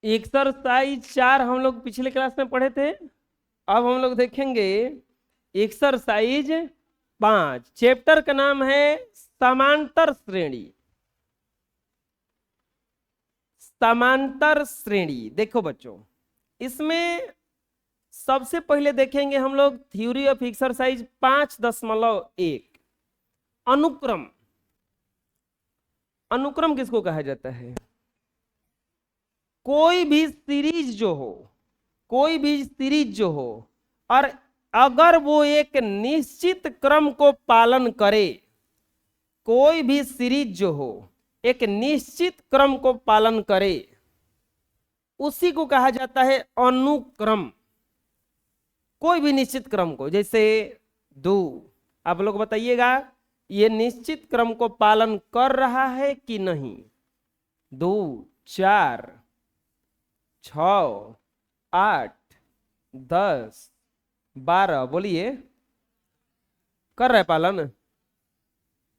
Exercise 4 हम लोग पिछले क्लास में पढ़े थे। अब हम लोग देखेंगे एक्सरसाइज 5। चैप्टर का नाम है समांतर श्रेणी। समांतर श्रेणी। देखो बच्चों, इसमें सबसे पहले देखेंगे हम लोग थ्योरी ऑफ एक्सरसाइज 5.1 अनुक्रम। अनुक्रम किसको कहा जाता है? कोई भी सीरीज जो हो, कोई भी सीरीज जो हो और अगर वो एक निश्चित क्रम को पालन करे, कोई भी सीरीज जो हो एक निश्चित क्रम को पालन करे, उसी को कहा जाता है अनुक्रम। कोई भी निश्चित क्रम को, जैसे दो, आप लोग बताइएगा ये निश्चित क्रम को पालन कर रहा है कि नहीं? 2, 4, 6, 8, 10, 12, बोलिए कर रहा है पालन?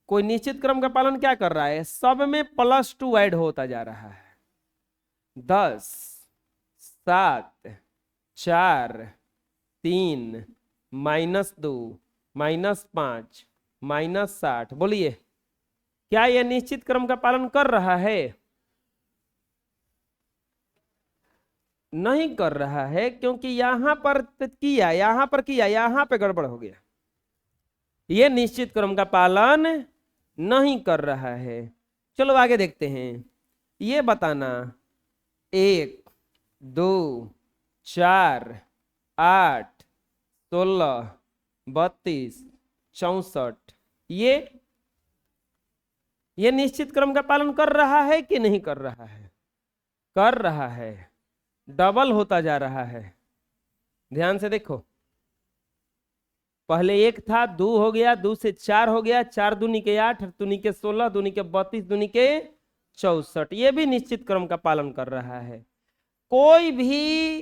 कोई निश्चित क्रम का पालन क्या कर रहा है? सब में +2 ऐड होता जा रहा है। 10, 7, 4, 3, -2, -5, -60, बोलिए क्या यह निश्चित क्रम का पालन कर रहा है? नहीं कर रहा है, क्योंकि यहां पर किया, यहां पर किया, यहां पे गड़बड़ हो गया। यह निश्चित क्रम का पालन नहीं कर रहा है। चलो आगे देखते हैं। ये बताना 1, 2, 4, 8, 16, 32, 64, ये निश्चित क्रम का पालन कर रहा है कि नहीं कर रहा है? कर रहा है। डबल होता जा रहा है। ध्यान से देखो, पहले 1 था, 2 हो गया, 2 से 4 हो गया, 4 दूनी के 8, 8 दूनी के 16, दूनी के 32, दूनी के 64। ये भी निश्चित क्रम का पालन कर रहा है। कोई भी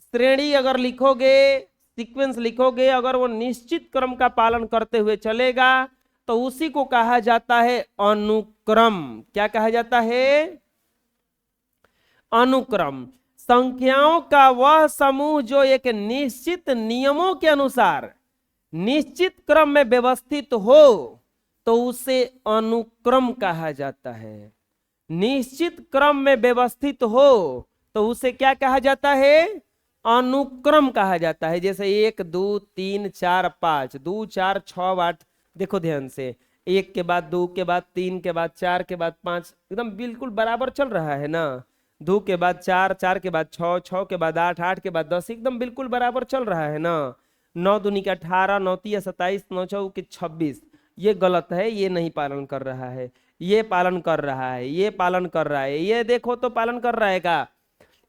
श्रेणी अगर लिखोगे, सीक्वेंस लिखोगे, अगर वो निश्चित क्रम का पालन करते हुए चलेगा तो उसी को कहा जाता है अनुक्रम। क्या कहा जाता है? अनुक्रम। संख्याओं का वह समूह जो एक निश्चित नियमों के अनुसार निश्चित क्रम में व्यवस्थित हो तो उसे अनुक्रम कहा जाता है। निश्चित क्रम में व्यवस्थित हो तो उसे क्या कहा जाता है? अनुक्रम कहा जाता है। जैसे 1, 2, 3, 4, 5, 2, 4, 6, 8। देखो ध्यान से, 1 के बाद 2 के बाद 3 के बाद 4 के बाद 5, एकदम बिल्कुल बराबर चल रहा है ना। 2 के बाद 4, 4 के बाद 6, 6 के बाद 8, 8 के बाद 10, एकदम बिल्कुल बराबर चल रहा है ना। 9 दूनी के 18, 9 तिया 27, 9 चौके 26। ये गलत है, ये नहीं पालन कर रहा है। ये पालन कर रहा है, ये पालन कर रहा है। ये देखो तो पालन कर रहा है का?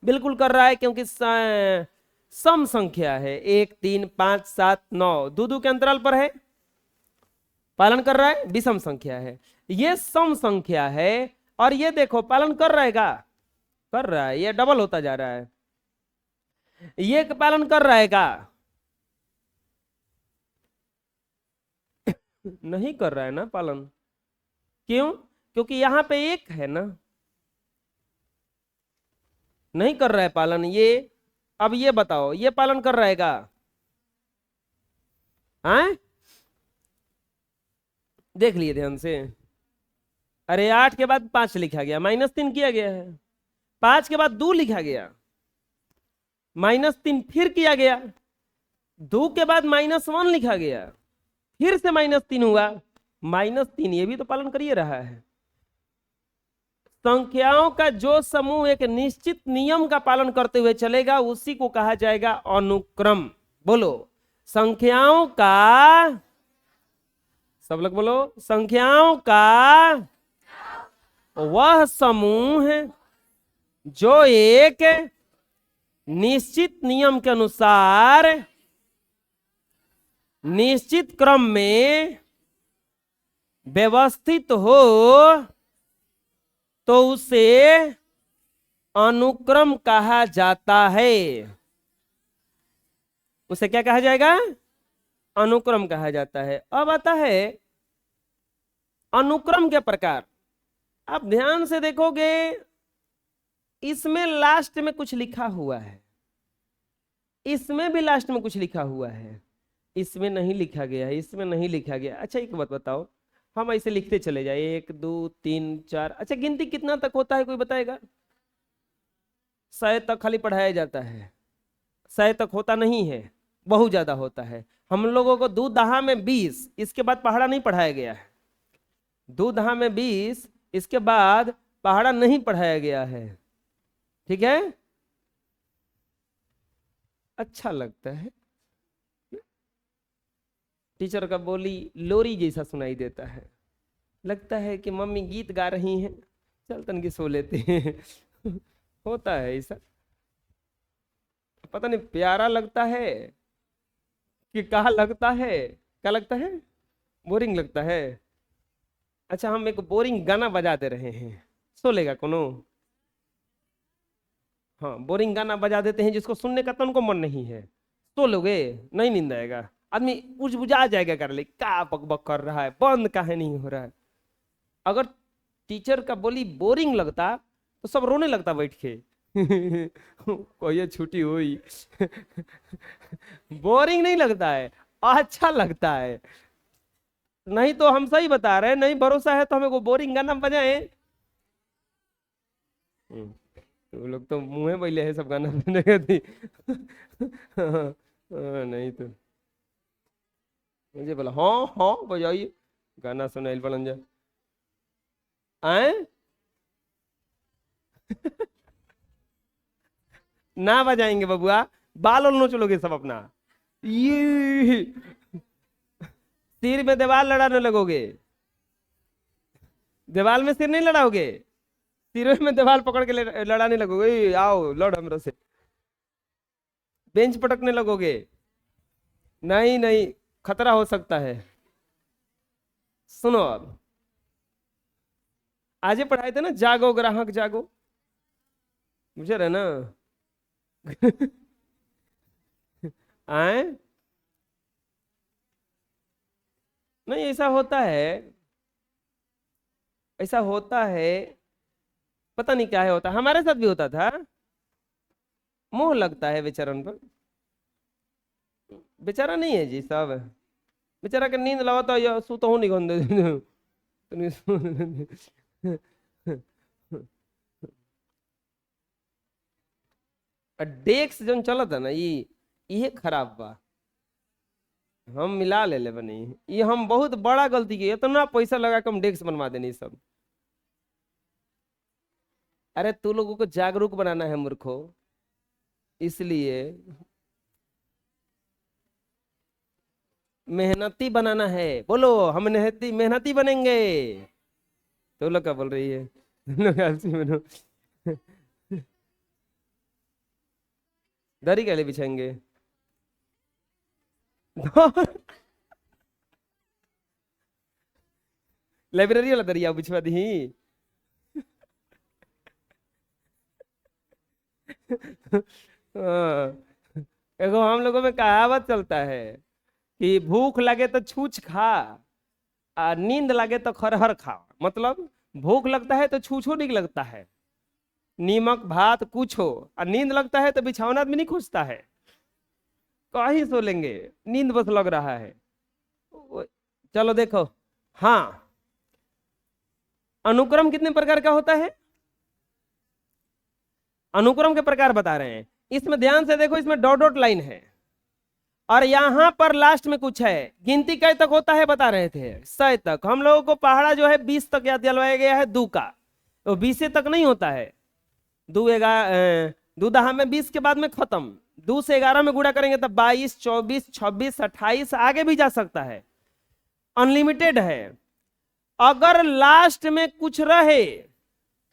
बिल्कुल कर रहा है, क्योंकि सम संख्या है। 1, 3, 5, 7, 9, 2 के अंतराल पर है, पालन कर रहा है। विषम संख्या है, ये सम संख्या है, और ये देखो पालन कर रहा है का? कर रहा है। ये डबल होता जा रहा है। ये पालन कर रहा है का? नहीं कर रहा है ना पालन। क्यों? क्योंकि यहां पे 1 है ना, नहीं कर रहा है पालन ये। अब ये बताओ, ये पालन कर रहा है का? हाँ, देख लिए ध्यान से। अरे 8 के बाद 5 लिखा गया, -3 किया गया है। 5 के बाद 2 लिखा गया, -3 फिर किया गया। 2 के बाद -1 लिखा गया, फिर से -3 हुआ, -3। ये भी तो पालन करिए रहा है। संख्याओं का जो समूह एक निश्चित नियम का पालन करते हुए चलेगा उसी को कहा जाएगा अनुक्रम। बोलो, संख्याओं का, सब लोग बोलो, संख्याओं का वह समूह जो एक निश्चित नियम के अनुसार निश्चित क्रम में व्यवस्थित हो तो उसे अनुक्रम कहा जाता है। उसे क्या कहा जाएगा? अनुक्रम कहा जाता है। अब आता है अनुक्रम के प्रकार। आप ध्यान से देखोगे, इसमें लास्ट में कुछ लिखा हुआ है, इसमें भी लास्ट में कुछ लिखा हुआ है, इसमें नहीं लिखा गया है, इसमें नहीं लिखा गया। अच्छा एक बात बताओ, हम ऐसे लिखते चले जाए 1 2 3 4, अच्छा गिनती कितना तक होता है कोई बताएगा? 100 तक खाली पढ़ाया जाता है, 100 तक होता नहीं है, बहुत ज्यादा होता है। हम लोगों को दो दहा में 20, इसके बाद पहाड़ा नहीं पढ़ाया गया है। दो दहा में 20, इसके बाद पहाड़ा नहीं पढ़ाया गया है। ठीक है, अच्छा लगता है। टीचर का बोली लोरी जैसा सुनाई देता है, लगता है कि मम्मी गीत गा रही हैं, चल तन के सो लेते हैं। होता है ऐसा, पता नहीं प्यारा लगता है कि कहा लगता है, क्या लगता है, बोरिंग लगता है। अच्छा हम एक बोरिंग गाना बजा दे रहे हैं, सो लेगा कोनो? हाँ बोरिंग गाना बजा देते हैं जिसको सुनने का तो उनको मन नहीं है, सो लोगे? नहीं नींद आएगा, आदमी उज बुझा जाएगा, कर ले क्या बक बक कर रहा है, बंद काहे नहीं हो रहा है। अगर टीचर का बोली बोरिंग लगता तो सब रोने लगता बैठ के। कोई छुट्टी हुई। बोरिंग नहीं लगता है, अच्छा लगता है। नहीं तो हम सही बता रहे हैं, नहीं भरोसा है तो हमें को बोरिंग गाना बजाए। तो लोग तो मुंह बैले है सब गाना बजाने थी। नहीं तो मुझे बोला हाँ हाँ बजाइए, गाना सुनाइल पड़न जा आए। ना बजाएंगे बबुआ, बाल और नोच लोगे सब अपना, ये सिर में दीवार लड़ाने लगोगे। दीवार में सिर नहीं लड़ाओगे, सिर में दीवार पकड़ के लड़ाने लगोगे, आओ लड़ हमरो से, बेंच पटकने लगोगे। नहीं नहीं, खतरा हो सकता है। सुनो अब, आज ही पढ़ाए थे ना, जागो ग्राहक जागो, मुझे रहे ना। आए नहीं, ऐसा होता है, ऐसा होता है, पता नहीं क्या है, होता हमारे साथ भी होता था। मोह लगता है बेचारन पर, बेचारा नहीं है जी सब, बेचारा के नींद लगाता या सुतो हूँ निगन दे। डेक्स जो चलत है ना, ये खराब बा, हम मिला ले बनी। ये हम बहुत बड़ा गलती की, इतना पैसा लगा के हम डेस्क बनवा देनी सब। अरे तू लोगों को जागरूक बनाना है मूर्खो, इसलिए मेहनती बनाना है। बोलो हम मेहनती मेहनती बनेंगे। तो लोग क्या बोल रही है? तुम लोग आलसी बनो। दरी कैसे बिछाएंगे? लाइब्रेरी वाला दरिया बिछवा दी। हाँ, एगो हम लोगों में कहावत चलता है कि भूख लगे तो छूछ खा, और नींद लगे तो खरहर खा। मतलब भूख लगता है तो छूछो नहीं लगता है, नीमक भात कुछ हो, और नींद लगता है तो बिछौना आदमी नहीं खोजता है, कहीं सो लेंगे, नींद बस लग रहा है। चलो देखो, हाँ अनुक्रम कितने प्रकार का होता है? अनुक्रम के प्रकार बता रहे हैं, इसमें ध्यान से देखो, इसमें डॉट डॉट लाइन है और यहां पर लास्ट में कुछ है। गिनती कै तक होता है बता रहे थे, 100 तक। हम लोगों को पहाड़ा जो है 20 तक याद दिलवाया गया है, दू का तो 20 तक नहीं होता है। दू दहा में 20 के बाद में खत्म, 2 से 11 में गुणा करेंगे तब 22 24 26 28 आगे भी जा सकता है, अनलिमिटेड है। अगर लास्ट में कुछ रहे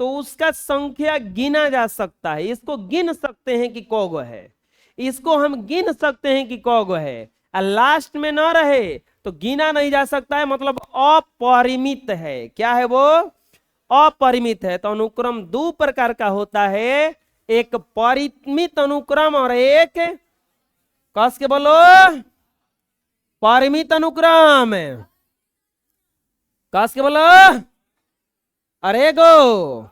तो उसका संख्या गिना जा सकता है, इसको गिन सकते हैं कि कौगो है, इसको हम गिन सकते हैं कि कौगो है। और लास्ट में ना रहे तो गिना नहीं जा सकता है, मतलब अपरिमित है। क्या है वो? अपरिमित है। तो अनुक्रम दो प्रकार का होता है, एक परिमित अनुक्रम और एक, कस के बोलो, परिमित अनुक्रम। कस के बोलो, अरे गो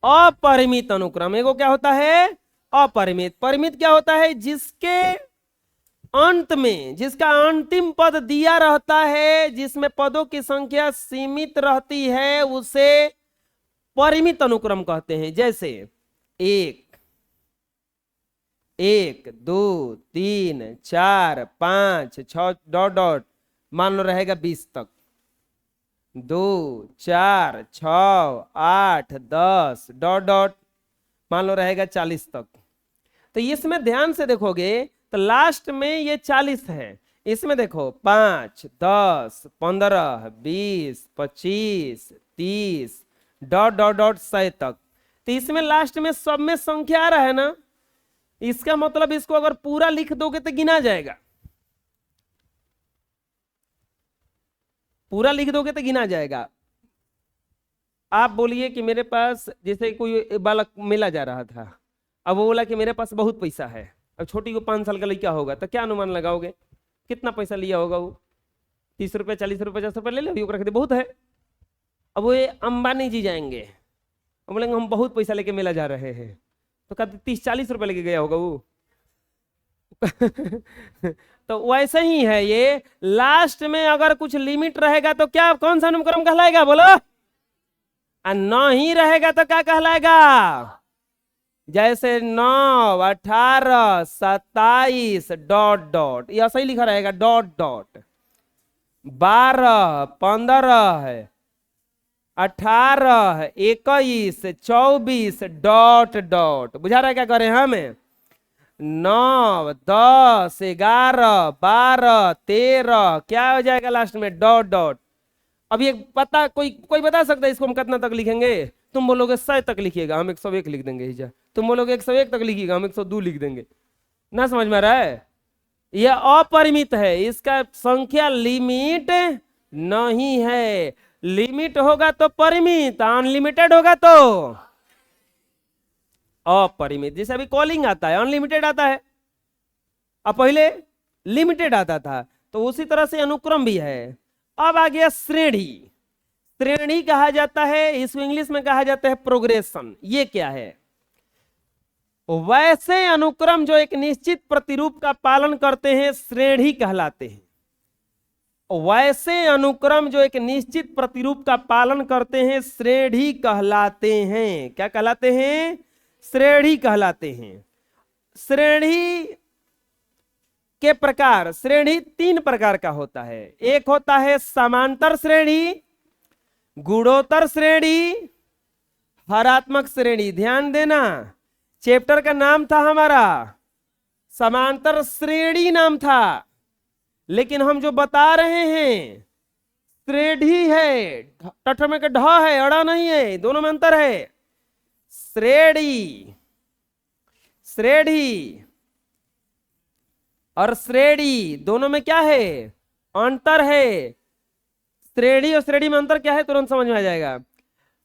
अपरिमित अनुक्रम। एगो क्या होता है? अपरिमित। परिमित क्या होता है? जिसके अंत में, जिसका अंतिम पद दिया रहता है, जिसमें पदों की संख्या सीमित रहती है, उसे परिमित अनुक्रम कहते हैं। जैसे 1, 1, 2, 3, 4, 5, 6 डॉट डॉट, मान लो रहेगा 20 तक। 2, 4, 6, 8, 10 डॉट डॉट, मान लो रहेगा 40 तक। तो इसमें ध्यान से देखोगे तो लास्ट में ये 40 है। इसमें देखो 5, 10, 15, 20, 25, 30 डॉट डॉट डॉट 100 तक। तो इसमें लास्ट में सब में संख्या आ रहा है ना, इसका मतलब इसको अगर पूरा लिख दोगे तो गिना जाएगा। पूरा लिख दोगे तो गिना जाएगा। आप बोलिए कि मेरे पास, जैसे कोई बालक मेला जा रहा था, अब वो बोला कि मेरे पास बहुत पैसा है। अब छोटी को 5 साल का लड़का होगा तो क्या अनुमान लगाओगे कितना पैसा लिया होगा वो? 30 रुपये, 40 रुपये, 50 रुपये ले लो, रख दे, बहुत है। अब वो ये अंबानी जी जाएंगे, अब बोलेंगे हम बहुत पैसा लेके मेला जा रहे हैं, तो कहते 30-40 रुपये लेके गया होगा वो। तो वैसे ही है ये, लास्ट में अगर कुछ लिमिट रहेगा तो क्या, कौन सा अनुक्रम कहलाएगा बोलो? और नहीं रहेगा तो क्या कहलाएगा? जैसे 9, 18, 27 डॉट डॉट, यह सही लिखा रहेगा डॉट डॉट। 12, 15, 18, 21, 24 dot dot. बुझा रहा है क्या करें हमें? 9, 10, 11, 12, 13, क्या हो जाएगा लास्ट में? Dot dot. अब ये पता, कोई बता सकता है इसको हम कितना तक लिखेंगे? तुम बोलोगे 100 तक लिखिएगा, हम 101 लिख देंगे। तुम बोलोगे 101 तक लिखिएगा, हम 102 लिख देंगे। ना समझ में आ रहा है? यह अपरिमित है, इसका संख्या लिमिट नहीं है। लिमिट होगा तो परिमित, अनलिमिटेड होगा तो अपरिमित। जैसे अभी कॉलिंग आता है, अनलिमिटेड आता है, अब पहले लिमिटेड आता था। तो उसी तरह से अनुक्रम भी है। अब आ गया श्रेणी। श्रेणी कहा जाता है, इसको इंग्लिश में कहा जाता है प्रोग्रेशन। ये क्या है? वैसे अनुक्रम जो एक निश्चित प्रतिरूप का पालन करते हैं श्रेणी कहलाते हैं। वैसे अनुक्रम जो एक निश्चित प्रतिरूप का पालन करते हैं श्रेणी कहलाते हैं। क्या कहलाते हैं? श्रेणी कहलाते हैं। श्रेणी के प्रकार, श्रेणी 3 प्रकार का होता है। एक होता है समांतर श्रेणी, गुणोत्तर श्रेणी, हरात्मक श्रेणी। ध्यान देना, चैप्टर का नाम था हमारा समांतर श्रेणी नाम था, लेकिन हम जो बता रहे हैं श्रेणी है, टठ में ढ है, अड़ा नहीं है, दोनों में अंतर है। श्रेणी, श्रेणी और श्रेणी दोनों में क्या है? अंतर है। श्रेणी और श्रेणी में अंतर क्या है तुरंत समझ में आ जाएगा।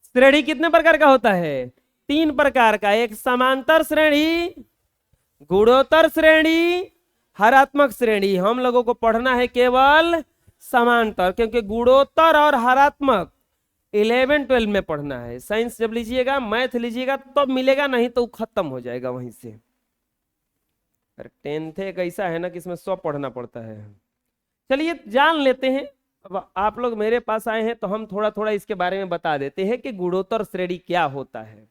श्रेणी कितने प्रकार का होता है? 3 प्रकार का। एक समांतर श्रेणी, गुणोत्तर श्रेणी, हरात्मक श्रेणी। हम लोगों को पढ़ना है केवल समांतर, क्योंकि गुणोत्तर और हरात्मक 11-12 में पढ़ना है। साइंस जब लीजिएगा, मैथ लीजिएगा तब मिलेगा, नहीं तो खत्म हो जाएगा वहीं से। 10th एक ऐसा है ना कि इसमें 100 पढ़ना पड़ता है। चलिए जान लेते हैं। अब आप लोग मेरे पास आए हैं तो हम थोड़ा थोड़ा इसके बारे में बता देते हैं कि गुणोत्तर श्रेणी क्या होता है।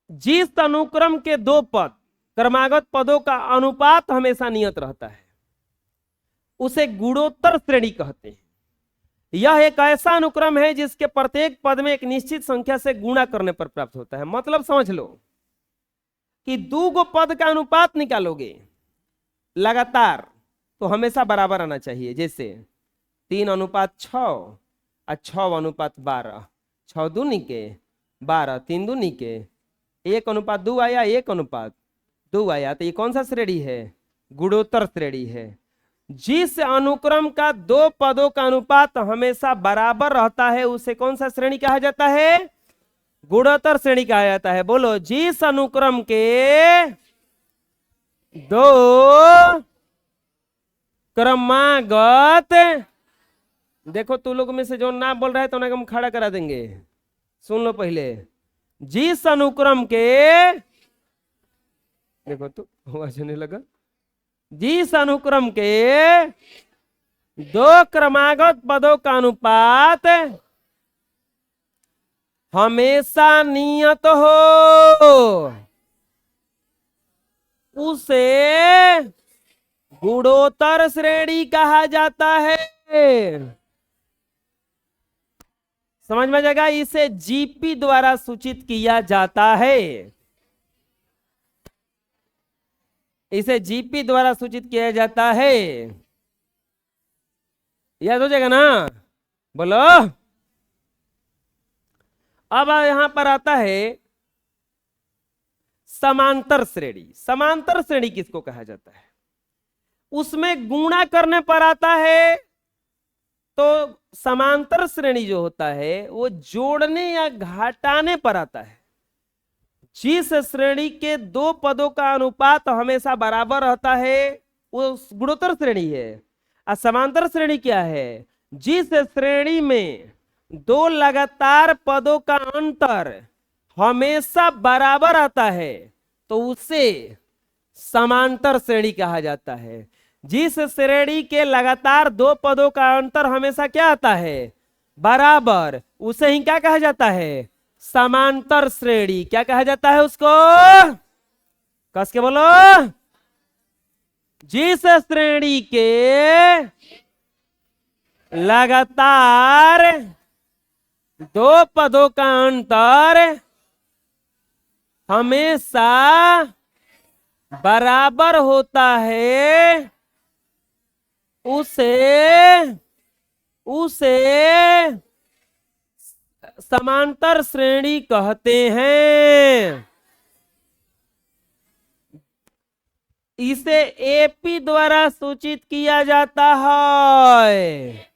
जिस अनुक्रम के 2 पद, क्रमागत पदों का अनुपात हमेशा नियत रहता है, उसे गुणोत्तर श्रेणी कहते हैं। यह एक ऐसा अनुक्रम है जिसके प्रत्येक पद में एक निश्चित संख्या से गुणा करने पर प्राप्त होता है। मतलब समझ लो कि 2 पद का अनुपात निकालोगे लगातार तो हमेशा बराबर आना चाहिए। जैसे 3:6 और 6:12, 6 दूनी के 12, 3 दूनी के 1:2 आया, 1:2 आया। तो ये कौन सा श्रेणी है? गुणोत्तर श्रेणी है। जिस अनुक्रम का 2 पदों का अनुपात हमेशा बराबर रहता है उसे कौन सा श्रेणी कहा जाता है? गुणोत्तर श्रेणी कहा जाता है। बोलो, जिस अनुक्रम के 2 क्रमागत, देखो तू लोग में से जो ना बोल रहा है तो उन्हें हम खड़ा करा देंगे। सुन लो पहले, जिस अनुक्रम के, देखो तो आवाज नहीं लगा, जिस अनुक्रम के दो क्रमागत पदों का अनुपात हमेशा नियत हो उसे गुणोत्तर श्रेणी कहा जाता है। समझ में जाएगा, इसे जीपी द्वारा सूचित किया जाता है, इसे जीपी द्वारा सूचित किया जाता है। याद हो जाएगा ना, बोलो। अब यहां पर आता है समांतर श्रेणी। समांतर श्रेणी किसको कहा जाता है? उसमें गुणा करने पर आता है। तो समांतर श्रेणी जो होता है वो जोड़ने या घटाने पर आता है। जिस श्रेणी के दो पदों का अनुपात हमेशा बराबर रहता है वो गुणोत्तर श्रेणी है। और समांतर श्रेणी क्या है? जिस श्रेणी में दो लगातार पदों का अंतर हमेशा बराबर आता है तो उसे समांतर श्रेणी कहा जाता है। जिस श्रेणी के लगातार दो पदों का अंतर हमेशा क्या आता है? बराबर, उसे ही क्या कहा जाता है? समांतर श्रेणी। क्या कहा जाता है उसको? कस के बोलो। जिस श्रेणी के लगातार दो पदों का अंतर हमेशा बराबर होता है उसे समांतर श्रेणी कहते हैं। इसे एपी द्वारा सूचित किया जाता है।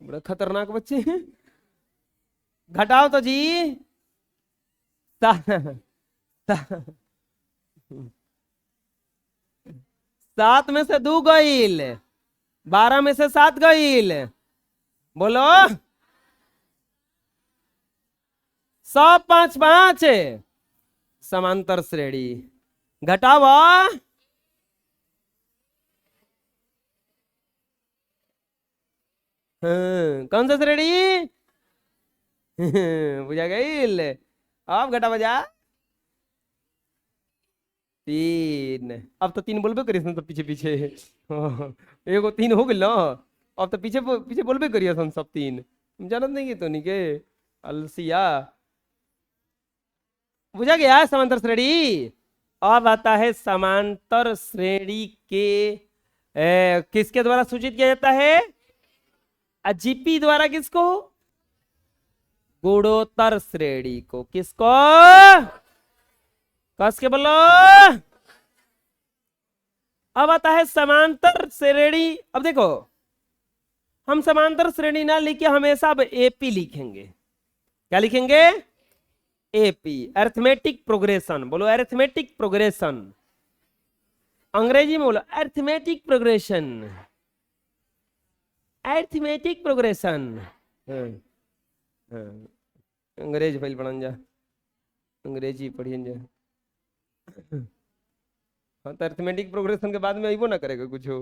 बड़ा खतरनाक बच्चे हैं। घटाओ तो जी। 7 में से 2 गईल, 12 में से 7 गईल। बोलो। 100 5 5 समांतर श्रेणी। घटाओ। कौन सा श्रेणी? बुझा गईल। अब घटा बजा 3। अब तो 3 बोलबे करिए तो पीछे पीछे एगो 3 हो गल। अब तो पीछे पीछे बोलबे करिए सब 3। जानत नहीं तो नहीं के अलसिया। बुझा गया समांतर श्रेणी। अब आता है समांतर श्रेणी के किसके द्वारा सूचित किया जाता है? जीपी द्वारा। किसको? गुणोत्तर श्रेणी को। किसको? कस के बोलो। अब आता है समांतर श्रेणी। अब देखो, हम समांतर श्रेणी ना लिखे हमेशा अब एपी लिखेंगे। क्या लिखेंगे? AP, arithmetic progression. बोलो अरिथमेटिक प्रोग्रेशन। अंग्रेजी में बोलो अरिथमेटिक प्रोग्रेशन। Arithmetic progression. अंग्रेज फाइल पढ़न जा, अंग्रेजी पढ़ियन जा। हाँ तो अरिथमेटिक प्रोग्रेशन के बाद में अइबो ना करेगा कुछ हो।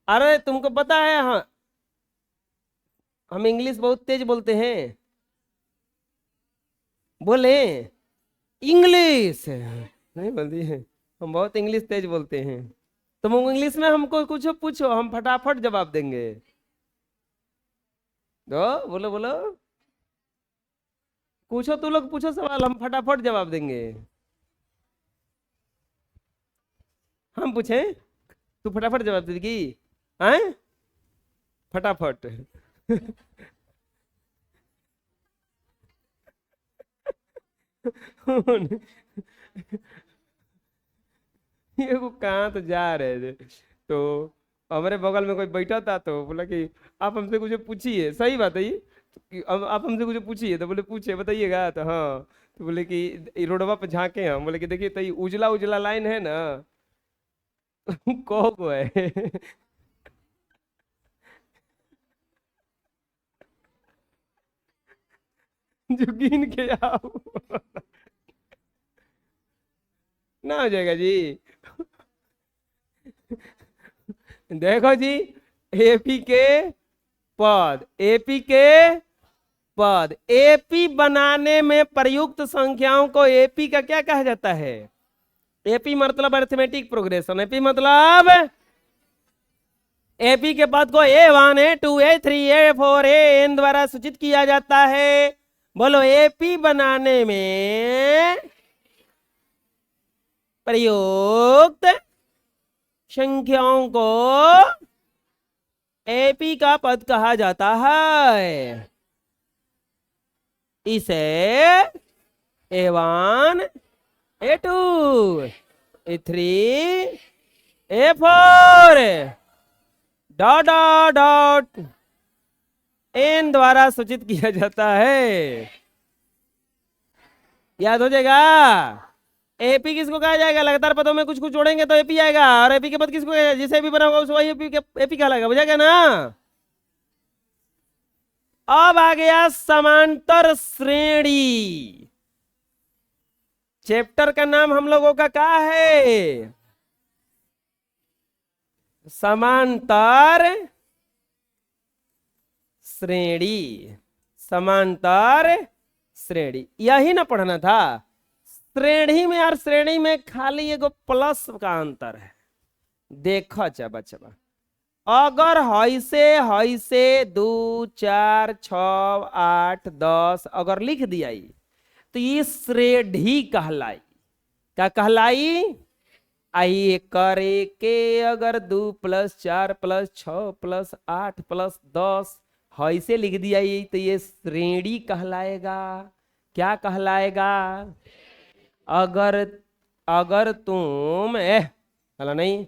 अरे तुमको पता है, हाँ हम इंग्लिश बहुत तेज बोलते हैं। बोले इंग्लिश नहीं बोलती है, हम बहुत इंग्लिश तेज बोलते हैं। तुम इंग्लिश में हमको कुछ पूछो, हम फटाफट जवाब देंगे। दो बोलो बोलो, पूछो तू लोग, पूछो सवाल, हम फटाफट जवाब देंगे। हम पूछें तू फटाफट जवाब देगी? हैं? फटाफट। ये वो कहाँ तो जा रहे थे, तो हमारे बगल में कोई बैठा था तो बोला कि आप हमसे कुछ पूछिए। सही बात है ये कि अब आप हमसे कुछ पूछिए। तो बोले पूछिए बताइएगा। तो हाँ, तो बोले कि रोडवा पे झांके हम। बोले कि देखिए तो ये उजला उजला लाइन है ना, को है। जो गिन के आओ ना हो जाएगा जी। देखो जी, एपी के पद, एपी के पद, एपी बनाने में प्रयुक्त संख्याओं को एपी का क्या कहा जाता है? एपी मतलब अरिथमेटिक प्रोग्रेशन, एपी मतलब एपी के पद को A1 A2 A3 A4 AN द्वारा सूचित किया जाता है। बोलो, एपी बनाने में प्रयुक्त संख्याओं को एपी का पद कहा जाता है। इसे A1 A2 A3 A4 dot dot dot N द्वारा सूचित किया जाता है। याद हो जाएगा। एपी किसको कहा जाएगा? लगातार पदों में कुछ कुछ जोड़ेंगे तो एपी आएगा, और एपी के पद किसको कहा जाएगा? जिसे एपी बना होगा उसे वही एपी कहलाएगा। बुझा गया ना? अब आ गया समांतर श्रेणी। चैप्टर का नाम हम लोगों का क्या है? समांतर श्रेणी। समांतर श्रेणी यही ना पढ़ना था। श्रेणी में और श्रेणी में खाली एगो प्लस का अंतर है। देखो अच्छा बच्चा, अगर हैसे 2 4 6 8 10 अगर लिख दिया तो ये श्रेणी कहलाई। क्या कहलाई? आई करे के अगर 2 + 4 + 6 + 8 + 10 हैसे लिख दिया तो ये श्रेणी कहलाएगा। क्या कहलाएगा? अगर अगर तुम हला नहीं,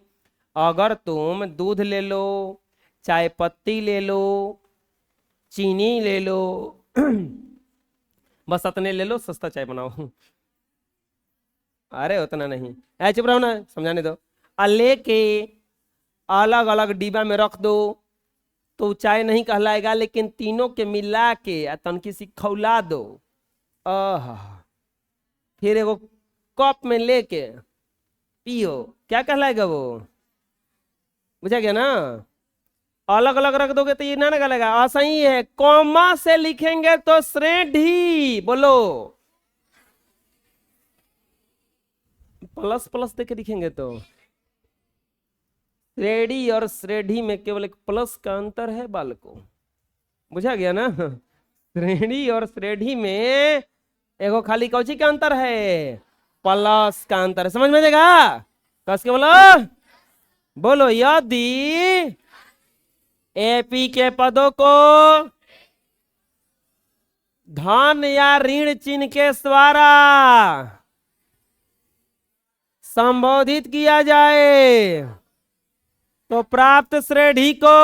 अगर तुम दूध ले लो, चाय पत्ती ले लो, चीनी ले लो, बस इतने ले लो, सस्ता चाय बनाओ। अरे उतना नहीं, ऐ चुप रहो ना, समझाने दो। लेके अलग अलग डिब्बा में रख दो तो चाय नहीं कहलाएगा, लेकिन तीनों के मिला के तनकी सी खौला दो, फिर एगो कप में लेके पियो, क्या कहलाएगा वो? बुझा गया ना? अलग अलग रख दोगे तो ये ना कहलाएगा। सही है। कॉमा से लिखेंगे तो श्रेणी। बोलो, प्लस प्लस देके लिखेंगे तो श्रेणी और श्रेणी में केवल एक प्लस का अंतर है बालको। बुझा गया ना? श्रेणी और श्रेणी में एगो खाली कौची का अंतर है? प्लस का अंतर है। समझ में आएगा? कस के बोलो। बोलो, यदि एपी के पदों को धन या ऋण चिन्ह के द्वारा संबोधित किया जाए तो प्राप्त श्रेणी को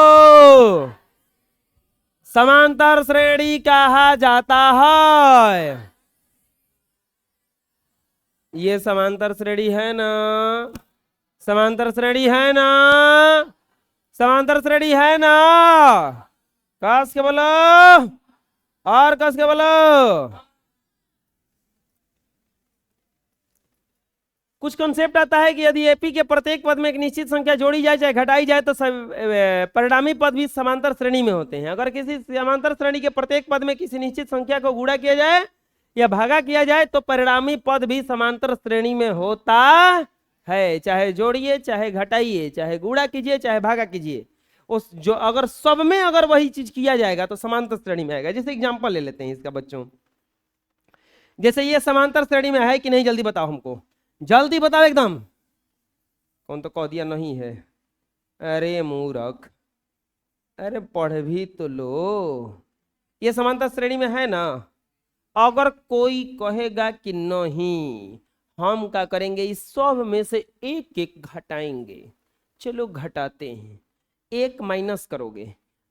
समांतर श्रेणी कहा जाता है। ये समांतर श्रेणी है ना? समांतर श्रेणी है ना? समांतर श्रेणी है ना? कस के बोलो, और कस के बोलो। कुछ कॉन्सेप्ट आता है कि यदि एपी के प्रत्येक पद में एक निश्चित संख्या जोड़ी जाए चाहे घटाई जाए तो परिणामी पद भी समांतर श्रेणी में होते हैं। अगर किसी समांतर श्रेणी के प्रत्येक पद में किसी निश्चित संख्या को गुणा किया जाए या भागा किया जाए तो परिणामी पद भी समांतर श्रेणी में होता है। चाहे जोड़िए, चाहे घटाइए, चाहे गुणा कीजिए, चाहे भागा कीजिए, उस जो अगर सब में अगर वही चीज किया जाएगा तो समांतर श्रेणी में आएगा। जैसे एग्जांपल ले लेते हैं इसका बच्चों। जैसे ये समांतर श्रेणी में है कि नहीं? जल्दी बताओ हमको, जल्दी बताओ एकदम। कौन तो कह दिया नहीं है? अरे मूर्ख, अरे पढ़ भी तो लो। ये समांतर श्रेणी में है ना? अगर कोई कहेगा कि नहीं, हम क्या करेंगे, इस सब में से एक एक घटाएंगे। चलो घटाते हैं। 1 माइनस करोगे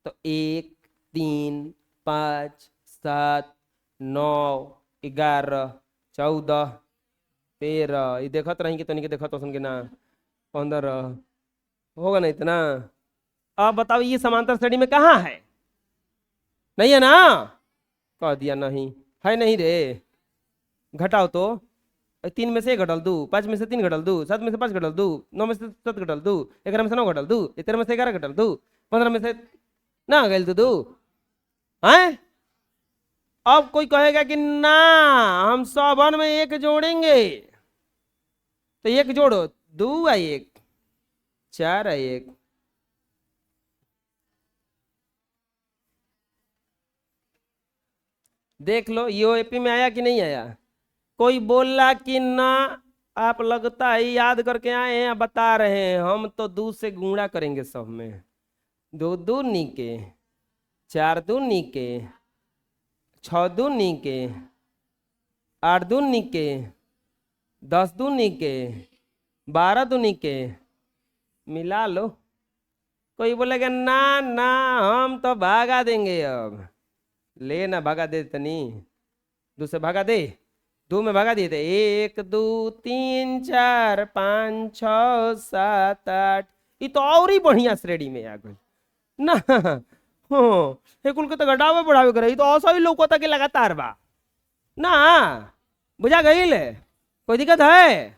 तो 1 3 5 7 9 11 14 13, ये देखत रही कि तनिक देखत होसन के ना, 15 होगा नहीं इतना। अब बताओ ये समांतर श्रेणी में कहाँ है? नहीं है ना? कह दिया नहीं है, नहीं रे। घटाओ तो। 3 में से 1 घटाल दू, 5 में से 3 घटाल दू, 7 में से 5 घटाल दू, 9 में से 7 घटाल दू, 11 में से 9 घटाल दू, 13 में से 11 घटाल दू, 15 में से ना गल तो दू है। अब कोई कहेगा कि ना हम सबन में 1 जोड़ेंगे, तो 1 जोड़ो, 2 है 1, 4 है 1। देख लो यूएपी में आया कि नहीं आया? कोई बोला कि ना आप लगता है याद करके आए हैं, बता रहे हैं हम तो 2 से गुणा करेंगे सब में। 2 2 नीके, 4 2 नीके, 6 2 नीके, 8 2 नीके, 10 2 नीके, 12 2 नीके, मिला लो। कोई बोलेगा ना ना हम तो भागा देंगे, अब ले ना भागा दे तनी, 2 से भागा दे, 2 में भगा दिए थे, 1 2 3 4 5 6 7 8। ये तो और ही बढ़िया श्रेणी में आ गई ना। हाँ ये कुल के तो घटावे बढ़ावे करे, ये तो ऐसा ही लौकता कि लगातार बा ना। बुझा गई ले? कोई दिक्कत है?